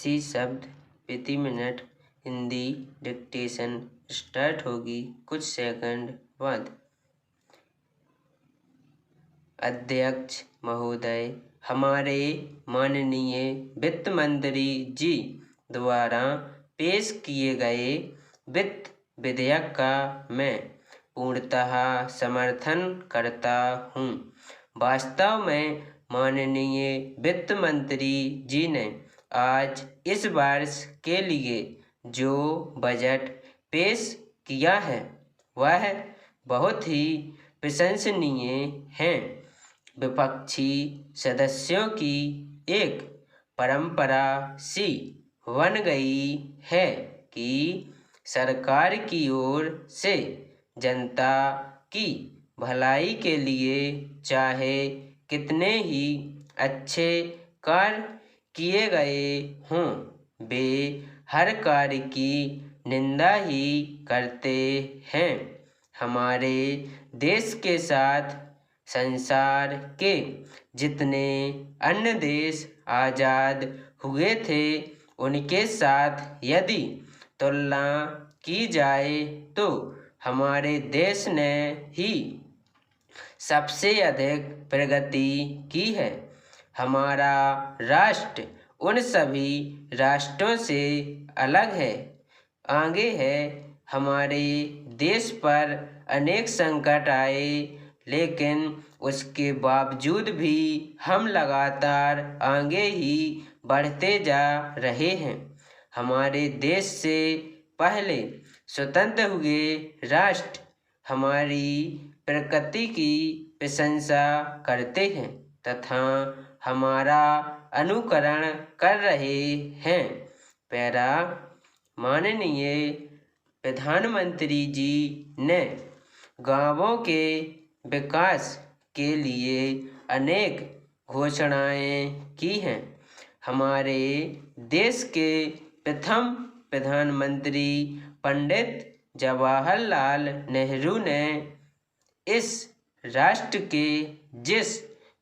80 शब्द प्रति minute. Hindi dictation start होगी कुछ सेकंड बाद। अध्यक्ष महोदय, हमारे माननीय वित्त मंत्री जी द्वारा पेश किए गए वित्त विधेयक का मैं पूर्णतः समर्थन करता हूँ। वास्तव में माननीय वित्त मंत्री जी ने आज इस वर्ष के लिए जो बजट पेश किया है वह बहुत ही प्रशंसनीय है। विपक्षी सदस्यों की एक परंपरा सी बन गई है कि सरकार की ओर से जनता की भलाई के लिए चाहे कितने ही अच्छे कार्य किए गए हों, वे हर कार्य की निंदा ही करते हैं। हमारे देश के साथ संसार के जितने अन्य देश आज़ाद हुए थे उनके साथ यदि तुलना की जाए तो हमारे देश ने ही सबसे अधिक प्रगति की है। हमारा राष्ट्र उन सभी राष्ट्रों से अलग है, आगे है। हमारे देश पर अनेक संकट आए, लेकिन उसके बावजूद भी हम लगातार आगे ही बढ़ते जा रहे हैं। हमारे देश से पहले स्वतंत्र हुए राष्ट्र हमारी प्रकृति की प्रशंसा करते हैं तथा हमारा अनुकरण कर रहे हैं। पैरा, माननीय प्रधानमंत्री जी ने गांवों के विकास के लिए अनेक घोषणाएं की हैं। हमारे देश के प्रथम प्रधानमंत्री पंडित जवाहरलाल नेहरू ने इस राष्ट्र के जिस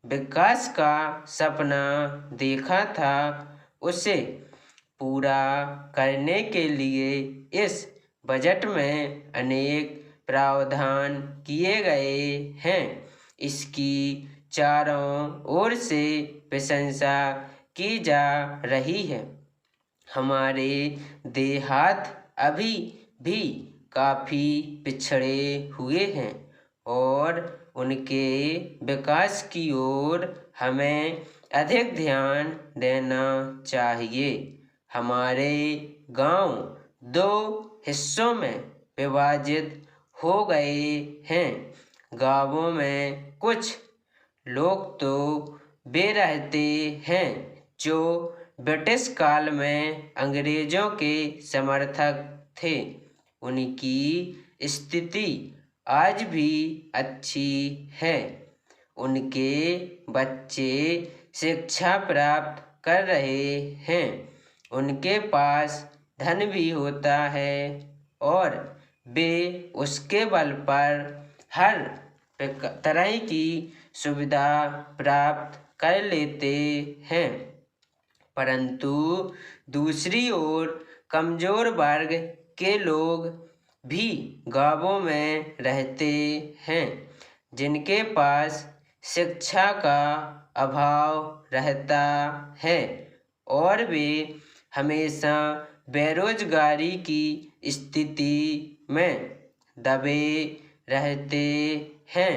विकास का सपना देखा था उसे पूरा करने के लिए इस बजट में अनेक प्रावधान किए गए हैं। इसकी चारों ओर से प्रशंसा की जा रही है। हमारे देहात अभी भी काफ़ी पिछड़े हुए हैं और उनके विकास की ओर हमें अधिक ध्यान देना चाहिए। हमारे गांव दो हिस्सों में विभाजित हो गए हैं। गांवों में कुछ लोग तो वे रहते हैं जो ब्रिटिश काल में अंग्रेजों के समर्थक थे। उनकी स्थिति आज भी अच्छी है। उनके बच्चे शिक्षा प्राप्त कर रहे हैं। उनके पास धन भी होता है और वे उसके बल पर हर तरह की सुविधा प्राप्त कर लेते हैं। परंतु दूसरी ओर कमज़ोर वर्ग के लोग भी गांवों में रहते हैं, जिनके पास शिक्षा का अभाव रहता है और वे हमेशा बेरोजगारी की स्थिति में दबे रहते हैं।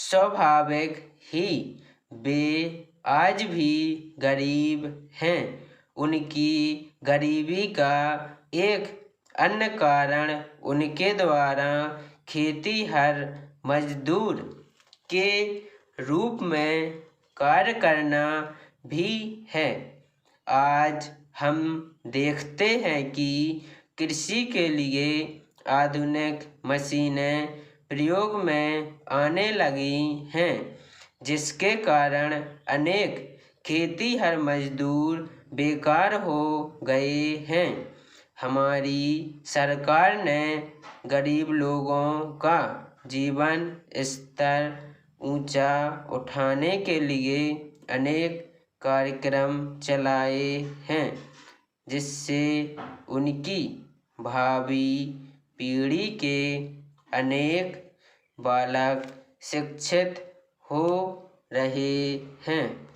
स्वाभाविक ही वे आज भी गरीब हैं। उनकी गरीबी का एक अन्य कारण उनके द्वारा खेतीहर मजदूर के रूप में कार्य करना भी है। आज हम देखते हैं कि कृषि के लिए आधुनिक मशीनें प्रयोग में आने लगी हैं, जिसके कारण अनेक खेतीहर मजदूर बेकार हो गए हैं। हमारी सरकार ने गरीब लोगों का जीवन स्तर ऊंचा उठाने के लिए अनेक कार्यक्रम चलाए हैं। जिससे उनकी भावी पीढ़ी के अनेक बालक शिक्षित हो रहे हैं।